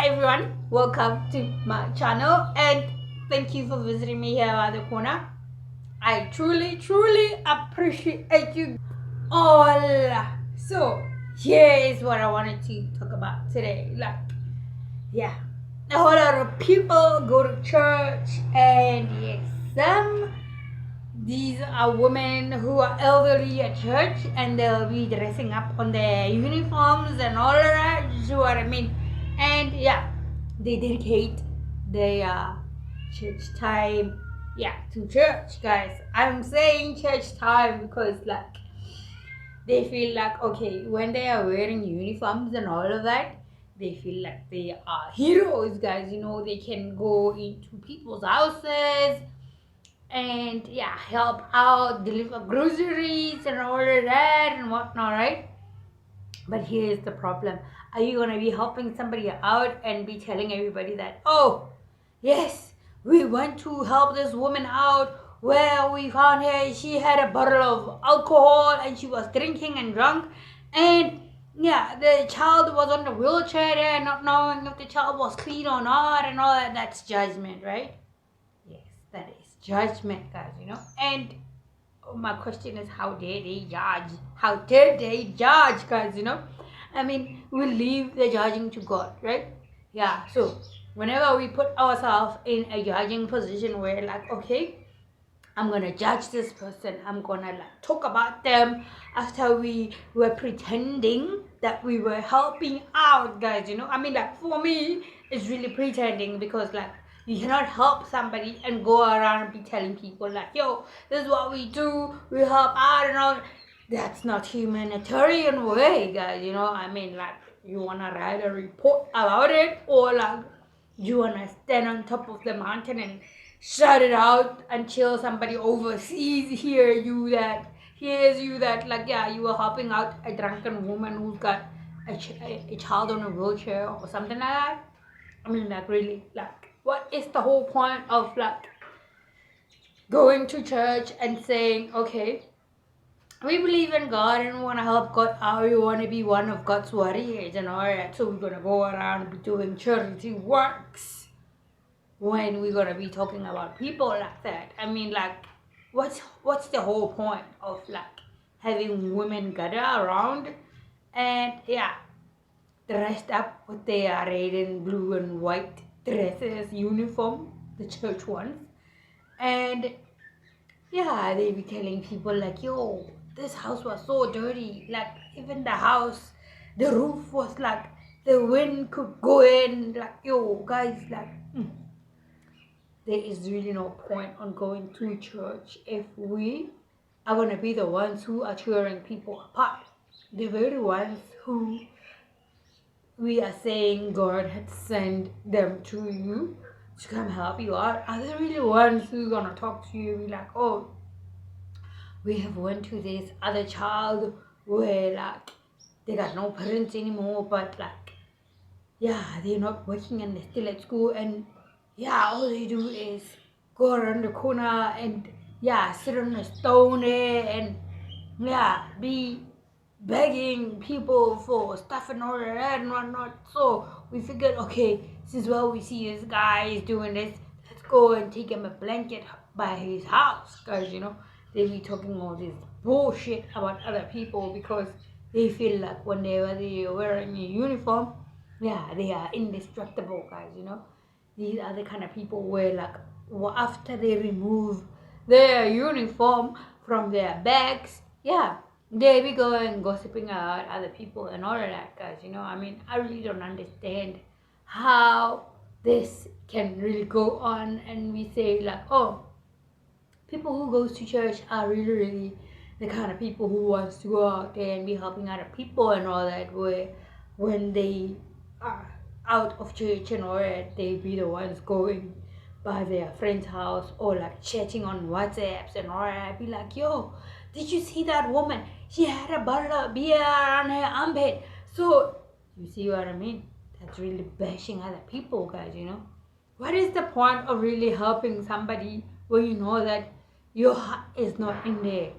Hi everyone, welcome to my channel and thank you for visiting me here around the corner. I truly appreciate you all. So here is what I wanted to talk about today. A whole lot of people go to church and yes, these are women who are elderly at church and they'll be dressing up on their uniforms and all of that, you see what I mean? And they dedicate their church time to church, guys. I'm saying church time because they feel like, okay, when they are wearing uniforms and all of that, they feel like they are heroes, guys. They can go into people's houses and help out, deliver groceries and all of that and whatnot, right? But here's the problem. Are you gonna be helping somebody out and be telling everybody that, oh yes, we went to help this woman out where we found her, she had a bottle of alcohol and she was drinking and drunk, and the child was on the wheelchair there, not knowing if the child was clean or not and all that. That's judgment, right? Yes, that is judgment, guys, and my question is, how dare they judge? How dare they judge, guys? I mean, we leave the judging to God, right? So whenever we put ourselves in a judging position where okay, I'm gonna judge this person, I'm gonna talk about them after we were pretending that we were helping out, guys. I mean, for me it's really pretending, because you cannot help somebody and go around and be telling people yo, this is what we do, we help out and all. That's not humanitarian way, guys. I mean, you wanna write a report about it, or you wanna stand on top of the mountain and shout it out until somebody overseas hears you that you were helping out a drunken woman who's got a child on a wheelchair or something like that. I mean, really, what is the whole point of going to church and saying, okay, we believe in God and we want to help God out, we want to be one of God's warriors and all that, so we're going to go around doing charity works, when we're going to be talking about people like that? I mean, what's the whole point of having women gather around and dressed up with their red and blue and white dresses, uniform, the church ones, and they be telling people yo, this house was so dirty, even the house, the roof was the wind could go in, yo guys, there is really no point on going to church if we are going to be the ones who are tearing people apart. The very ones who we are saying God had sent them to you to come help you out are the really ones who are going to talk to you, be oh, we have went to this other child where they got no parents anymore, but they're not working and they're still at school, and all they do is go around the corner and sit on a stone there and be begging people for stuff and all that and whatnot. So we figured, okay, since we see this guy is doing this, let's go and take him a blanket by his house, guys. They be talking all this bullshit about other people because they feel whenever they are wearing a uniform, they are indestructible, guys. These are the kind of people where after they remove their uniform from their bags, they be going gossiping about other people and all of that, guys. I mean, I really don't understand how this can really go on, and we say oh, people who goes to church are really the kind of people who wants to go out there and be helping other people and all that, where when they are out of church and all that, they be the ones going by their friend's house or chatting on WhatsApps and all that. Be yo, did you see that woman? She had a bottle of beer on her armpit. So you see what I mean? That's really bashing other people, guys. What is the point of really helping somebody when you know that your heart is not in there?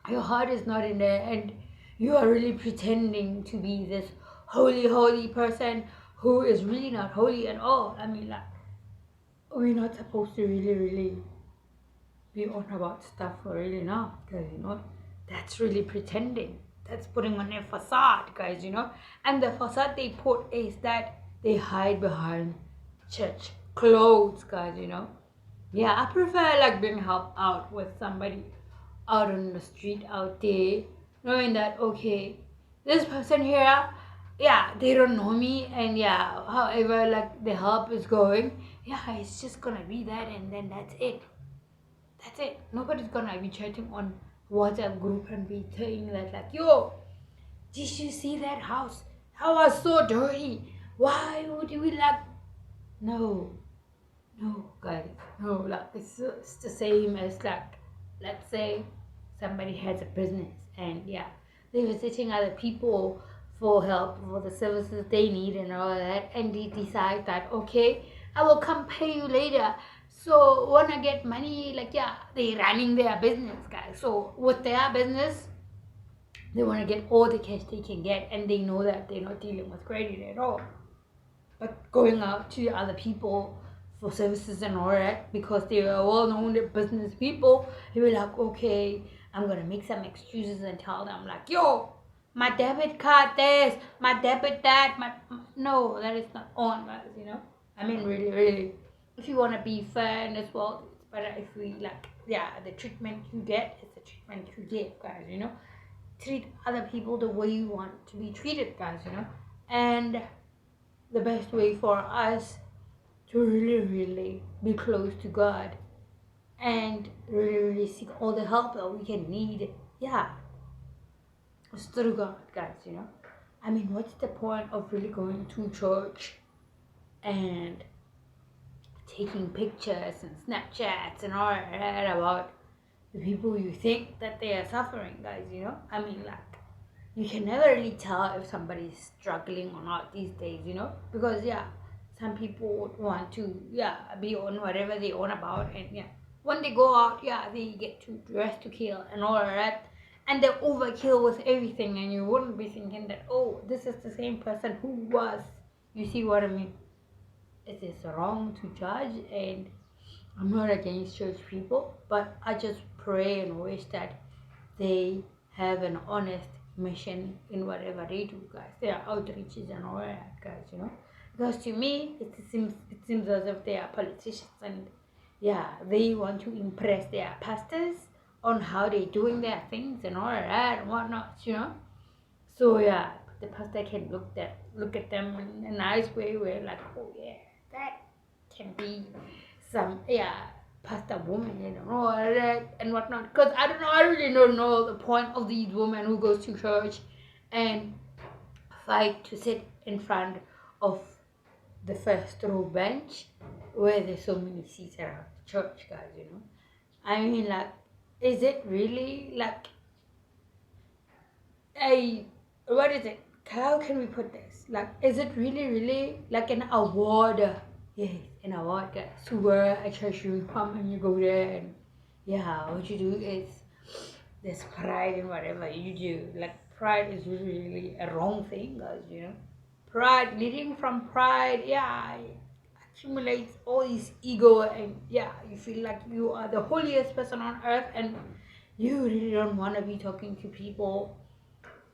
Your heart is not in there, and you are really pretending to be this holy person who is really not holy at all. I mean, like, we're not supposed to really be on about stuff for really now, because that's really pretending. That's putting on a facade, guys. And the facade they put is that they hide behind church clothes, guys. Yeah, I prefer like being helped out with somebody out on the street out there, knowing that okay, this person here, yeah, they don't know me, and yeah, however like the help is going, yeah, it's just gonna be that, and then that's it. That's it. Nobody's gonna be chatting on WhatsApp group and be saying that like, yo, did you see that house? That was so dirty. Why would we like? No, no, guys, no. Like it's the same as like, let's say somebody has a business and yeah, they're visiting other people for help for the services they need and all that, and they decide that okay, I will come pay you later. So when I get money, like yeah, they're running their business, guys. So with their business, they want to get all the cash they can get, and they know that they're not dealing with credit at all. But going out to other people for services and all that, because they are well-known business people, they were like, okay, I'm gonna make some excuses and tell them like, yo, my debit card this, my debit that, no, that is not on, guys. I mean, really, if you want to be fair in this world, it's better if we like, yeah, the treatment you get is the treatment you give, guys. Treat other people the way you want to be treated, guys. And the best way for us to really be close to God and really seek all the help that we can need, yeah, is through God, guys. I mean, what's the point of really going to church and taking pictures and Snapchats and all that about the people you think that they are suffering, guys? I mean, like, you can never really tell if somebody's struggling or not these days, because yeah, some people would want to be on whatever they on about, and yeah, when they go out, yeah, they get to dress to kill and all that, and they overkill with everything, and you wouldn't be thinking that, oh, this is the same person who was, you see what I mean? It is wrong to judge, and I'm not against church people, but I just pray and wish that they have an honest mission in whatever they do, guys. Their outreaches and all that, guys. Because to me, it seems as if they are politicians, and yeah, they want to impress their pastors on how they're doing their things and all that and whatnot. So yeah, the pastor can look at them in a nice way, where like, oh yeah, that can be some pastor woman, all that and whatnot. Because I don't know, I really don't know the point of these women who goes to church and fight to sit in front of the first row bench where there's so many seats around the church, guys. I mean, like, is it really like what is it? How can we put this? Like, is it really like an award? Yes, an award, guys. To wear a church uniform and you go there, and yeah, what you do is there's pride in whatever you do. Like, pride is really a wrong thing, guys. Pride, leading from pride, yeah, accumulates all this ego, and yeah, you feel like you are the holiest person on earth, and you really don't want to be talking to people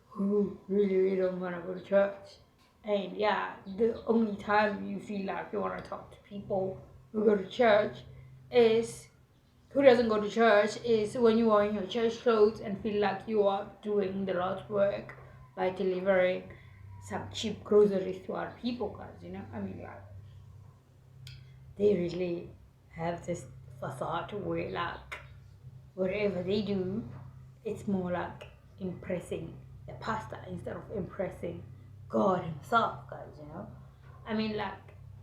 who really don't want to go to church. And yeah, the only time you feel like you want to talk to people who go to church is who doesn't go to church is when you are in your church clothes and feel like you are doing the Lord's work by delivering some cheap groceries to our people, guys. I mean, like, they really have this facade where like whatever they do, it's more like impressing the pastor instead of impressing God himself, guys. I mean, like,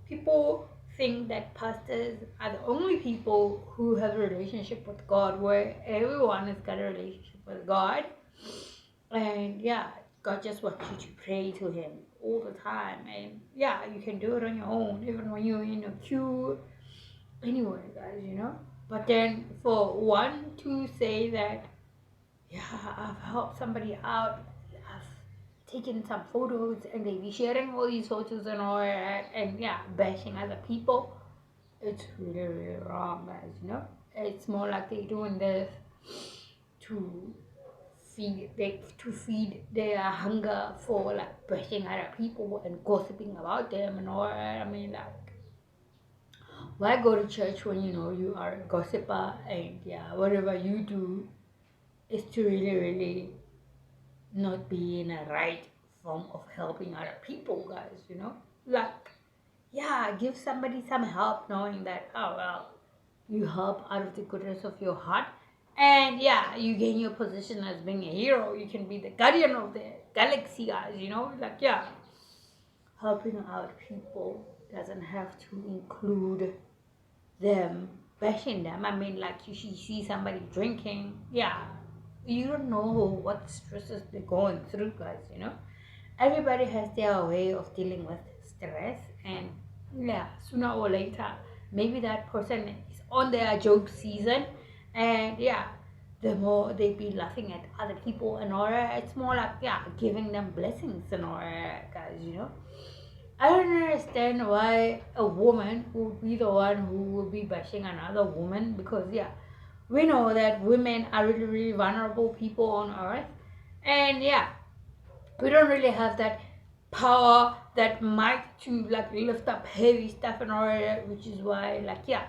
people think that pastors are the only people who have a relationship with God, where everyone has got a relationship with God, and yeah, God just wants you to pray to him all the time, and yeah, you can do it on your own, even when you're in a queue, anyway, guys. But then for one to say that, yeah, I've helped somebody out, I've taking some photos and they be sharing all these photos and all that, and yeah, bashing other people. It's really, really wrong, guys, you know. It's more like they're doing this to feed their hunger for like bashing other people and gossiping about them and all that. I mean, like, why go to church when you know you are a gossiper, and yeah, whatever you do is to really, really not be in a right form of helping other people, guys, you know? Like, yeah, give somebody some help knowing that, oh, well, you help out of the goodness of your heart. And yeah, you gain your position as being a hero. You can be the guardian of the galaxy, guys, you know? Like, yeah, helping out people doesn't have to include them bashing them. I mean, like, you see somebody drinking, yeah, you don't know what stresses they're going through, guys, you know. Everybody has their way of dealing with stress, and yeah, sooner or later maybe that person is on their joke season, and yeah, the more they be laughing at other people and all that, it's more like, yeah, giving them blessings and all that, guys, you know. I don't understand why a woman would be the one who will be bashing another woman, because yeah, we know that women are really, really vulnerable people on earth, and yeah, we don't really have that power, that might to like lift up heavy stuff and all that, which is why, like, yeah,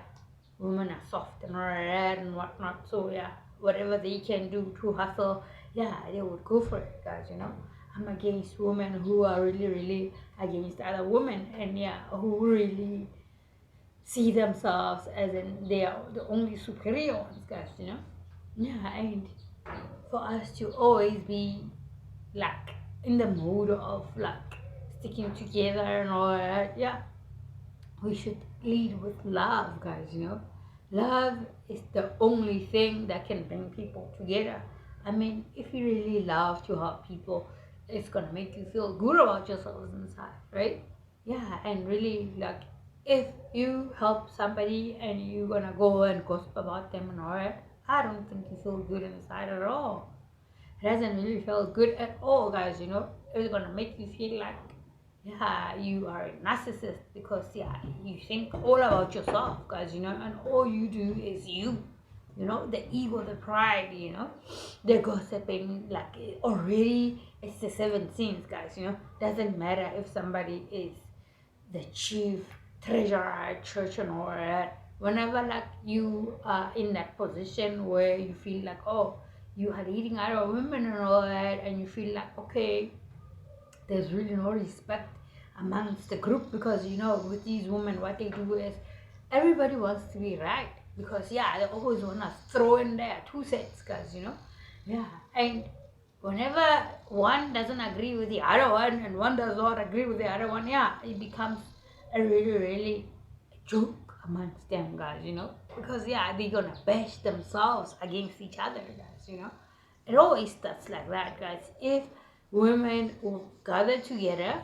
women are soft and all that and whatnot. So yeah, whatever they can do to hustle, yeah, they would go for it, guys, you know. I'm against women who are really, really against other women, and yeah, who really see themselves as in they are the only superior ones, guys, you know. Yeah, and for us to always be like in the mode of like sticking together and all that, yeah, we should lead with love, guys, you know. Love is the only thing that can bring people together. I mean, if you really love to help people, it's gonna make you feel good about yourselves inside, right? Yeah, and really, like, if you help somebody and you're gonna go and gossip about them and all that, I don't think you feel good inside at all. It doesn't really feel good at all, guys, you know. It's gonna make you feel like, yeah, you are a narcissist, because yeah, you think all about yourself, guys, you know, and all you do is you know, the ego, the pride, you know, the gossiping, like, already it's the seven sins, guys, you know. Doesn't matter if somebody is the chief treasurer at church and all that. Whenever like you are in that position where you feel like, oh, you are leading other women and all that, and you feel like, okay, there's really no respect amongst the group, because you know, with these women, what they do is everybody wants to be right, because yeah, they always want to throw in their 2 cents, guys, you know. Yeah, and whenever one doesn't agree with the other one and one does not agree with the other one, yeah, it becomes a really, really joke amongst them, guys, you know, because yeah, they're gonna bash themselves against each other, guys, you know. It always starts like that, guys. If women will gather together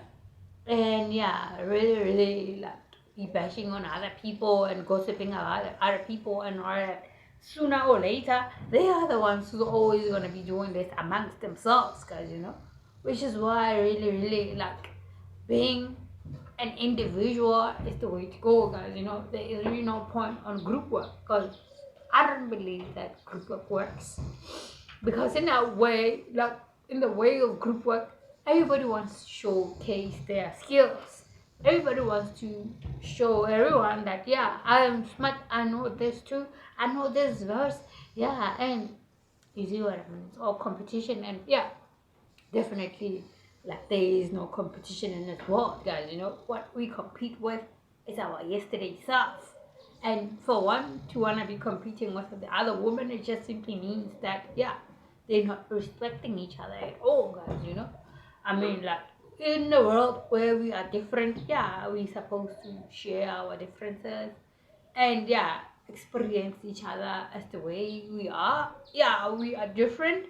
and yeah, really, really like be bashing on other people and gossiping about other people and all that, sooner or later, they are the ones who are always gonna be doing this amongst themselves, guys, you know. Which is why I really, really like being an individual is the way to go, guys, you know. There is really no point on group work, because I don't believe that group work works, because in that way, like in the way of group work, everybody wants to showcase their skills. Everybody wants to show everyone that, yeah, I am smart, I know this too, I know this verse, yeah. And you see what I mean, it's all competition, and yeah, definitely, like, there is no competition in this world, guys, you know. What we compete with is our yesterday self, and for one to want to be competing with the other woman, it just simply means that, yeah, they're not respecting each other at all, guys, you know. I mean, like, in the world where we are different, yeah, we're supposed to share our differences and yeah, experience each other as the way we are. Yeah, we are different,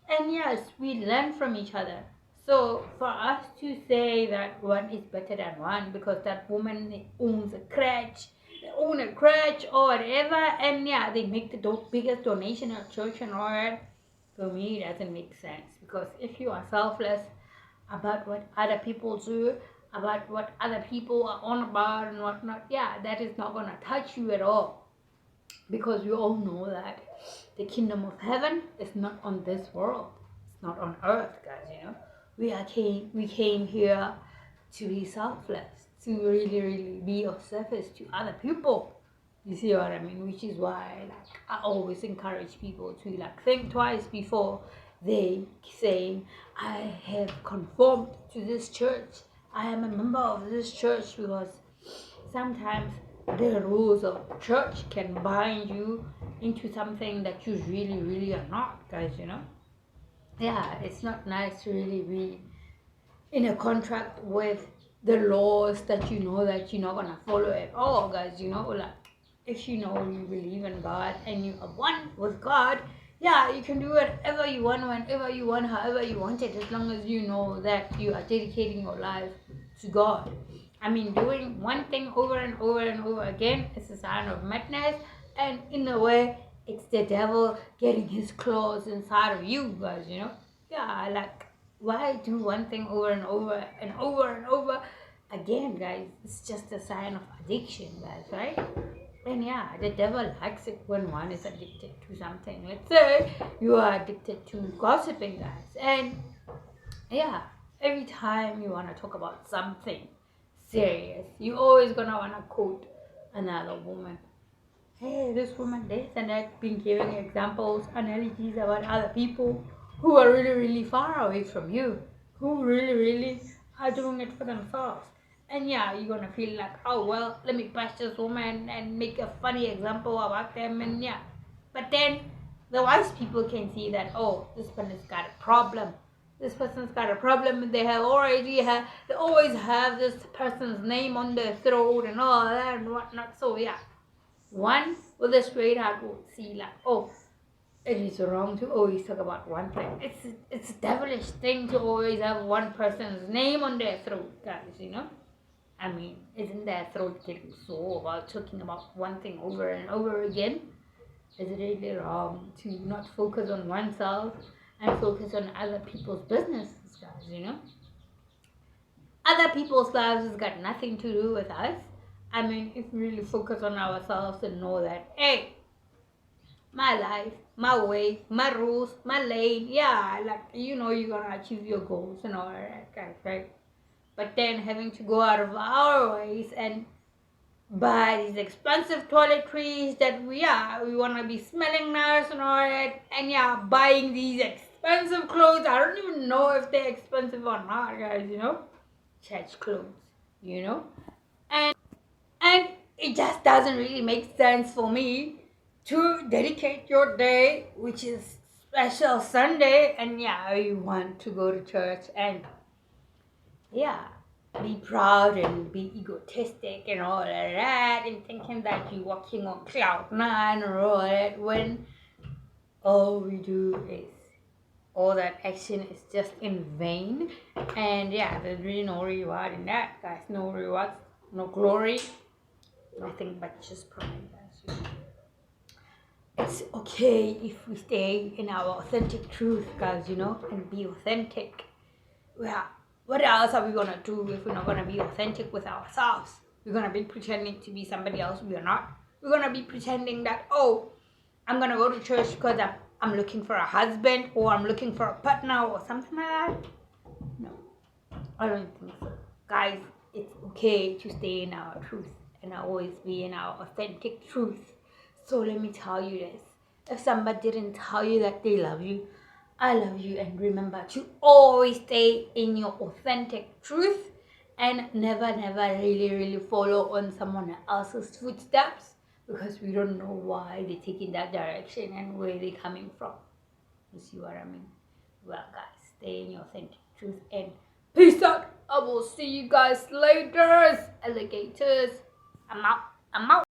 and yes, we learn from each other. So for us to say that one is better than one because that woman owns a crutch, they own a crutch or whatever, and yeah, they make the biggest donation at church and all that, for me it doesn't make sense. Because if you are selfless, about what other people do, about what other people are on about and whatnot, yeah, that is not going to touch you at all. Because we all know that the kingdom of heaven is not on this world. It's not on earth, guys, We came here to be selfless, to really, really be of service to other people. You see what I mean? Which is why I always encourage people to think twice before they say, I have conformed to this church. I am a member of this church, because sometimes the rules of church can bind you into something that you really, really are not, guys, Yeah, it's not nice to really be in a contract with the laws that you know that you're not gonna follow at all, guys. If you know you believe in God and you are one with God, yeah, you can do whatever you want, whenever you want, however you want it, as long as you know that you are dedicating your life to God. I mean, doing one thing over and over and over again is a sign of madness, and in a way, it's the devil getting his claws inside of you, guys. Yeah, why do one thing over and over and over and over again, guys? It's just a sign of addiction, guys, right? And yeah, the devil likes it when one is addicted to something. Let's say you are addicted to gossiping, guys, and yeah, every time you want to talk about something serious, you always gonna want to quote another woman. Hey, this woman, this and that, been giving examples, analogies about other people who are really, really far away from you, who really, really are doing it for themselves. And yeah, you're gonna feel like, oh well, let me bash this woman and make a funny example about them, and yeah. But then the wise people can see that, oh, this person's got a problem. This person's got a problem. They always have this person's name on their throat and all that and whatnot. So yeah, one with a straight heart would see oh, it is wrong to always talk about one thing. It's a devilish thing to always have one person's name on their throat, guys. I mean, isn't their throat getting sore about talking about one thing over and over again? Is it really wrong to not focus on oneself and focus on other people's businesses, guys? Other people's lives has got nothing to do with us. I mean, if we really focus on ourselves and know that, hey, my life, my way, my rules, my lane, yeah, you're gonna achieve your goals and all that, guys, right? But then having to go out of our ways and buy these expensive toiletries that we want to be smelling nice and all that, and yeah, buying these expensive clothes. I don't even know if they're expensive or not, guys. Church clothes, and it just doesn't really make sense for me to dedicate your day, which is special Sunday, and yeah, you want to go to church and yeah, be proud and be egotistic and all of that, and thinking that you're walking on cloud nine or all that, when all we do is all that action is just in vain. And yeah, there's really no reward in that, guys. No rewards, no glory, nothing but just pride, guys. It's okay if we stay in our authentic truth, guys, and be authentic. Yeah. What else are we gonna do if we're not gonna be authentic with ourselves? We're gonna be pretending to be somebody else we are not. We're gonna be pretending that, oh, I'm gonna go to church because I'm looking for a husband, or I'm looking for a partner or something like that. No, I don't think so. Guys, it's okay to stay in our truth and always be in our authentic truth. So let me tell you this. If somebody didn't tell you that they love you, I love you, and remember to always stay in your authentic truth and never really, really follow on someone else's footsteps, because we don't know why they take in that direction and where they're coming from. You see what I mean? Well, guys, stay in your authentic truth and peace out. I will see you guys later, alligators. I'm out.